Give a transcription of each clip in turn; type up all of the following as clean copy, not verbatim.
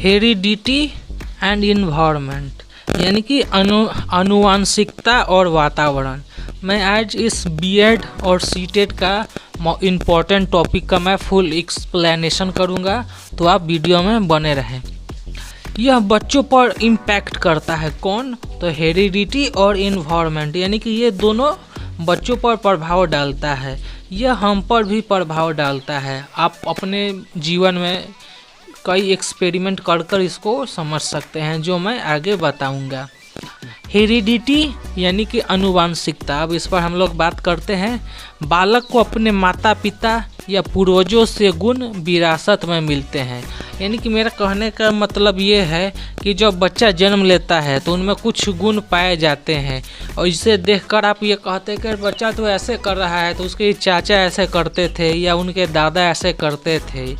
Heredity and environment यानी कि आनुवांशिकता और वातावरण। मैं आज इस बीएड और सीटेट का इम्पोर्टेंट टॉपिक का मैं फुल एक्सप्लेनेशन करूंगा, तो आप वीडियो में बने रहें। यह बच्चों पर इम्पैक्ट करता है कौन? तो हेरिडिटी और इन्वायरमेंट, यानी कि ये दोनों बच्चों पर प्रभाव डालता है। यह हम पर भी प्रभाव डालता है। आप अपने जीवन में कई एक्सपेरिमेंट कर इसको समझ सकते हैं, जो मैं आगे बताऊंगा। हेरिडिटी यानी कि आनुवांशिकता, अब इस पर हम लोग बात करते हैं। बालक को अपने माता पिता या पूर्वजों से गुण विरासत में मिलते हैं। यानी कि मेरा कहने का मतलब ये है कि जब बच्चा जन्म लेता है तो उनमें कुछ गुण पाए जाते हैं, और इसे देखकर आप ये कहते हैं कि बच्चा तो ऐसे कर रहा है, तो उसके चाचा ऐसे करते थे या उनके दादा ऐसे करते थे।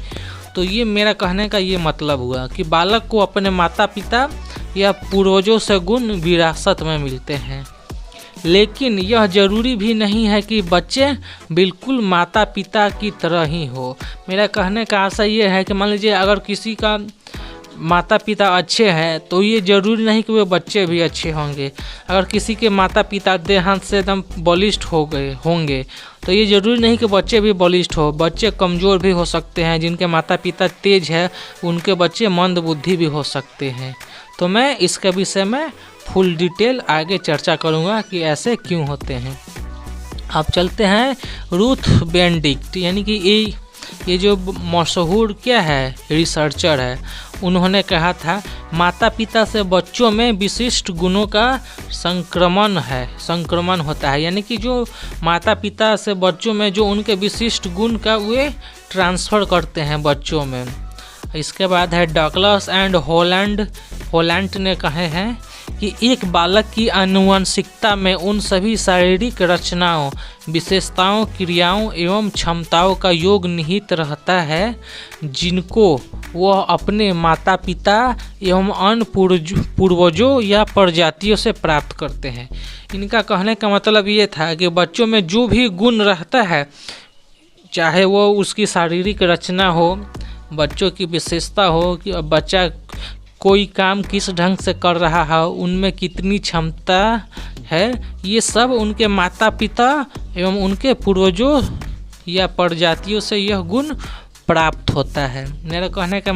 तो ये मेरा कहने का ये मतलब हुआ कि बालक को अपने माता पिता या पूर्वजों से गुण विरासत में मिलते हैं। लेकिन यह जरूरी भी नहीं है कि बच्चे बिल्कुल माता पिता की तरह ही हो। मेरा कहने का आशा ये है कि मान लीजिए अगर किसी का माता पिता अच्छे हैं तो ये जरूरी नहीं कि वे बच्चे भी अच्छे होंगे। अगर किसी के माता पिता देहांत से एकदम बलिष्ठ हो गए होंगे तो ये जरूरी नहीं कि बच्चे भी बलिष्ठ हो। बच्चे कमज़ोर भी हो सकते हैं। जिनके माता पिता तेज है उनके बच्चे मंद बुद्धि भी हो सकते हैं। तो मैं इसके विषय में फुल डिटेल आगे चर्चा करूंगा कि ऐसे क्यों होते हैं। अब चलते हैं रूथ बेनेडिक्ट, यानी कि ये जो मशहूर क्या है रिसर्चर है, उन्होंने कहा था माता पिता से बच्चों में विशिष्ट गुणों का संक्रमण होता है। यानी कि जो माता पिता से बच्चों में जो उनके विशिष्ट गुण का वे ट्रांसफ़र करते हैं बच्चों में। इसके बाद है डगलस एंड हॉलैंड ने कहे हैं कि एक बालक की आनुवंशिकता में उन सभी शारीरिक रचनाओं, विशेषताओं, क्रियाओं एवं क्षमताओं का योग निहित रहता है जिनको वह अपने माता पिता एवं अन्य पूर्वजों या प्रजातियों से प्राप्त करते हैं। इनका कहने का मतलब ये था कि बच्चों में जो भी गुण रहता है, चाहे वो उसकी शारीरिक रचना हो, बच्चों की विशेषता हो कि बच्चा कोई काम किस ढंग से कर रहा है, उनमें कितनी क्षमता है, ये सब उनके माता पिता एवं उनके पूर्वजों या प्रजातियों से यह गुण प्राप्त होता है। मेरा कहने का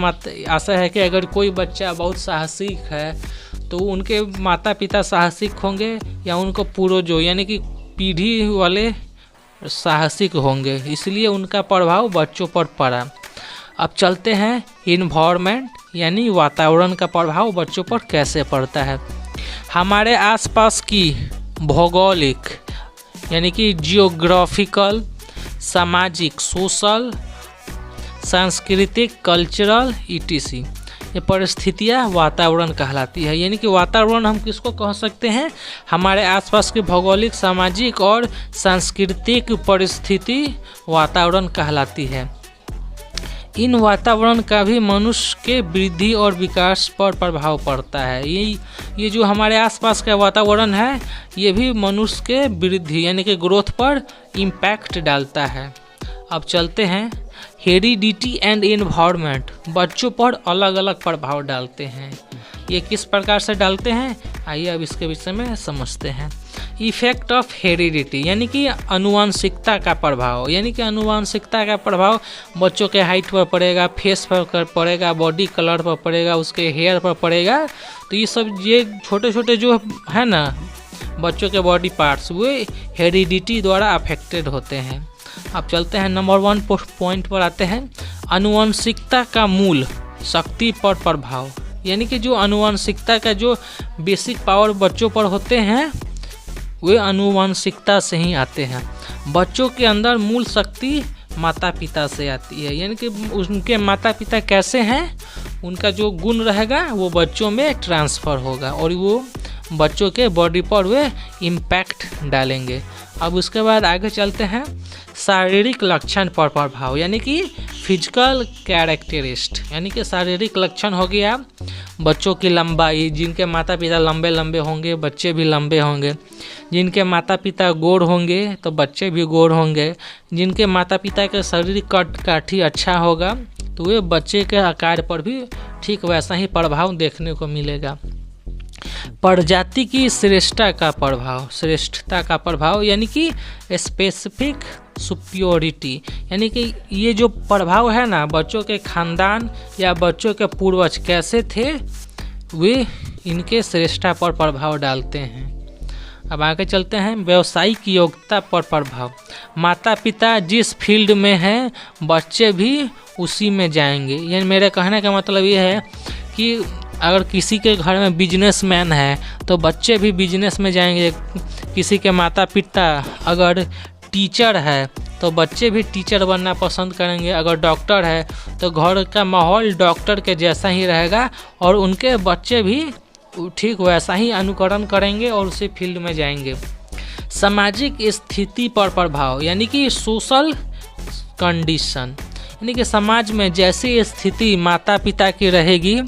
आशा है कि अगर कोई बच्चा बहुत साहसिक है तो उनके माता पिता साहसिक होंगे या उनको पूर्वजों यानी कि पीढ़ी वाले साहसिक होंगे, इसलिए उनका प्रभाव बच्चों पर पड़ा। अब चलते हैं इन्वायरमेंट यानी वातावरण का प्रभाव बच्चों पर कैसे पड़ता है। हमारे आसपास की भौगोलिक यानी कि जियोग्राफिकल, सामाजिक, सोशल, सांस्कृतिक, कल्चरल ईटीसी ये परिस्थितियाँ वातावरण कहलाती है। यानी कि वातावरण हम किसको कह सकते हैं? हमारे आसपास की भौगोलिक, सामाजिक और सांस्कृतिक परिस्थिति वातावरण कहलाती है। इन वातावरण का भी मनुष्य के वृद्धि और विकास पर प्रभाव पड़ता है। ये जो हमारे आसपास का वातावरण है ये भी मनुष्य के वृद्धि यानी कि ग्रोथ पर इम्पैक्ट डालता है। अब चलते हैं हेरिडिटी एंड इन्वायरमेंट बच्चों पर अलग अलग प्रभाव डालते हैं। ये किस प्रकार से डालते हैं, आइए अब इसके विषय में समझते हैं। इफेक्ट ऑफ हेरिडिटी यानी कि आनुवंशिकता का प्रभाव, यानी कि आनुवंशिकता का प्रभाव बच्चों के हाइट पर पड़ेगा, फेस पर पड़ेगा, बॉडी कलर पर पड़ेगा, उसके हेयर पर पड़ेगा। तो ये सब ये छोटे छोटे जो है ना बच्चों के बॉडी पार्ट्स वे हेरिडिटी द्वारा अफेक्टेड होते हैं। अब चलते हैं नंबर 1 पॉइंट पर आते हैं, आनुवंशिकता का मूल शक्ति पर प्रभाव। यानी कि जो आनुवंशिकता का जो बेसिक पावर बच्चों पर होते हैं वे आनुवंशिकता से ही आते हैं। बच्चों के अंदर मूल शक्ति माता पिता से आती है। यानी कि उनके माता पिता कैसे हैं, उनका जो गुण रहेगा वो बच्चों में ट्रांसफ़र होगा और वो बच्चों के बॉडी पर वे इम्पैक्ट डालेंगे। अब उसके बाद आगे चलते हैं शारीरिक लक्षण पर प्रभाव, यानी कि फिजिकल कैरेक्टरिस्ट, यानी कि शारीरिक लक्षण हो गया बच्चों की लंबाई। जिनके माता पिता लंबे लंबे होंगे बच्चे भी लंबे होंगे। जिनके माता पिता गोर होंगे तो बच्चे भी गोर होंगे। जिनके माता पिता का शारीरिक काठी अच्छा होगा तो वे बच्चे के आकार पर भी ठीक वैसा ही प्रभाव देखने को मिलेगा। प्रजाति की श्रेष्ठता का प्रभाव यानी कि स्पेसिफिक सुपियोरिटी, यानी कि ये जो प्रभाव है ना, बच्चों के खानदान या बच्चों के पूर्वज कैसे थे, वे इनके श्रेष्ठता पर प्रभाव डालते हैं। अब आगे चलते हैं, व्यावसायिक योग्यता पर प्रभाव। माता पिता जिस फील्ड में हैं बच्चे भी उसी में जाएंगे। यानी मेरे कहने का मतलब ये है कि अगर किसी के घर में बिजनेसमैन है तो बच्चे भी बिजनेस में जाएंगे। किसी के माता पिता अगर टीचर है तो बच्चे भी टीचर बनना पसंद करेंगे। अगर डॉक्टर है तो घर का माहौल डॉक्टर के जैसा ही रहेगा और उनके बच्चे भी ठीक वैसा ही अनुकरण करेंगे और उसी फील्ड में जाएंगे। सामाजिक स्थिति पर प्रभाव यानी कि सोशल कंडीशन, यानी कि समाज में जैसी स्थिति माता पिता की रहेगी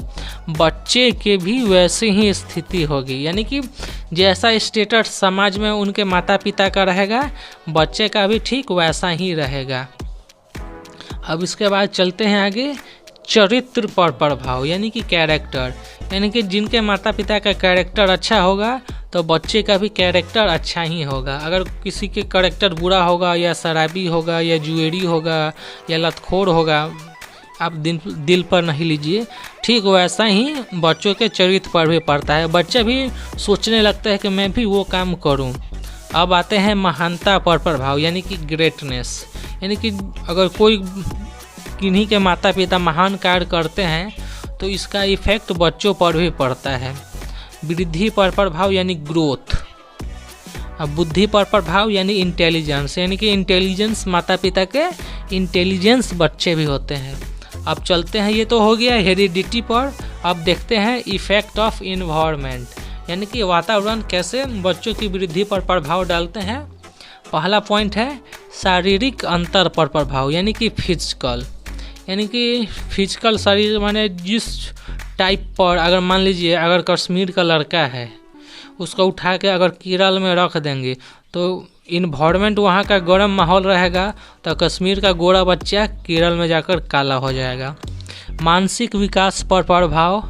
बच्चे के भी वैसी ही स्थिति होगी। यानी कि जैसा स्टेटस समाज में उनके माता पिता का रहेगा बच्चे का भी ठीक वैसा ही रहेगा। अब इसके बाद चलते हैं आगे, चरित्र पर प्रभाव यानी कि कैरेक्टर, यानी कि जिनके माता पिता का कैरेक्टर अच्छा होगा तो बच्चे का भी कैरेक्टर अच्छा ही होगा। अगर किसी के कैरेक्टर बुरा होगा या शराबी होगा या जुएरी होगा या लतखोर होगा, आप दिल पर नहीं लीजिए, ठीक वैसा ही बच्चों के चरित्र पर भी पड़ता है। बच्चे भी सोचने लगता है कि मैं भी वो काम करूं। अब आते हैं महानता पर प्रभाव यानी कि ग्रेटनेस, यानी कि अगर कोई किन्हीं के माता पिता महान कार्य करते हैं तो इसका इफेक्ट बच्चों पर भी पड़ता है। वृद्धि पर प्रभाव यानी ग्रोथ। अब बुद्धि पर प्रभाव यानी इंटेलिजेंस, यानी कि इंटेलिजेंस माता पिता के इंटेलिजेंस बच्चे भी होते हैं। अब चलते हैं, ये तो हो गया हेरिडिटी पर। अब देखते हैं इफेक्ट ऑफ इन्वायरमेंट, यानी कि वातावरण कैसे बच्चों की वृद्धि पर प्रभाव डालते हैं। पहला पॉइंट है शारीरिक अंतर पर प्रभाव यानी कि फिजिकल, यानी कि फिजिकल शरीर माने जिस टाइप पर, अगर मान लीजिए अगर कश्मीर का लड़का है उसको उठा के अगर केरल में रख देंगे तो इन्वायरमेंट वहाँ का गर्म माहौल रहेगा तो कश्मीर का गोरा बच्चा केरल में जाकर काला हो जाएगा। मानसिक विकास पर प्रभाव,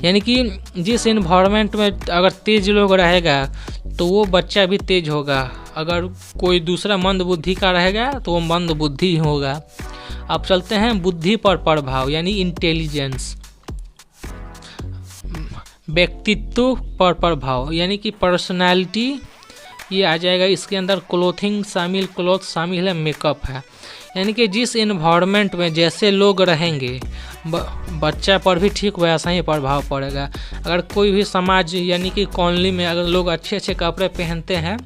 यानी कि जिस इन्वायरमेंट में अगर तेज लोग रहेगा तो वो बच्चा भी तेज होगा, अगर कोई दूसरा मंद बुद्धि का रहेगा तो वो मंद बुद्धि होगा। अब चलते हैं बुद्धि पर प्रभाव यानी इंटेलिजेंस। व्यक्तित्व पर प्रभाव यानी कि पर्सनालिटी, ये आ जाएगा इसके अंदर। क्लोथ शामिल है, मेकअप है, यानी कि जिस इन्वायरमेंट में जैसे लोग रहेंगे बच्चा पर भी ठीक वैसा ही प्रभाव पड़ेगा। अगर कोई भी समाज यानी कि कॉलोनी में अगर लोग अच्छे अच्छे कपड़े पहनते हैं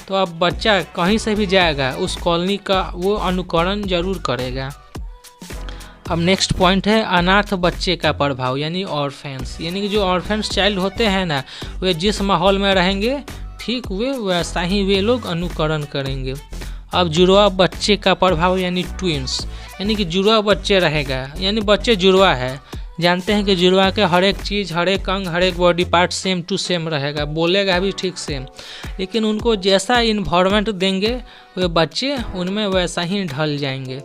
तो अब बच्चा कहीं से भी जाएगा उस कॉलोनी का वो अनुकरण जरूर करेगा। अब नेक्स्ट पॉइंट है अनाथ बच्चे का प्रभाव यानी ऑर्फेन्स, यानी कि जो ऑर्फेन्स चाइल्ड होते हैं ना, वे जिस माहौल में रहेंगे ठीक वे वैसा ही वे लोग अनुकरण करेंगे। अब जुड़वा बच्चे का प्रभाव यानी ट्विंस, यानी कि जुड़वा बच्चे रहेगा, यानी बच्चे जुड़वा है। जानते हैं कि जुड़वा के हर एक चीज़, हर एक अंग, हर एक body part same to same रहेगा, बोलेगा भी ठीक सेम, लेकिन उनको जैसा इन्वायरमेंट देंगे वे बच्चे उनमें वैसा ही ढल जाएंगे।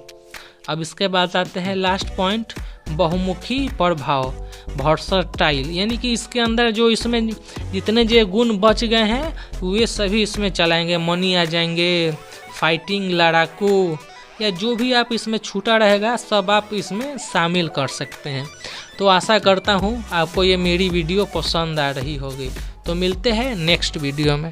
अब इसके बाद आते हैं लास्ट पॉइंट, बहुमुखी प्रभाव, वर्सटाइल, यानी कि इसके अंदर जो इसमें जितने जो गुण बच गए हैं वे सभी इसमें चलाएंगे। मनी आ जाएंगे, फाइटिंग, लड़ाकू, या जो भी आप इसमें छूटा रहेगा सब आप इसमें शामिल कर सकते हैं। तो आशा करता हूँ आपको ये मेरी वीडियो पसंद आ रही होगी। तो मिलते हैं नेक्स्ट वीडियो में।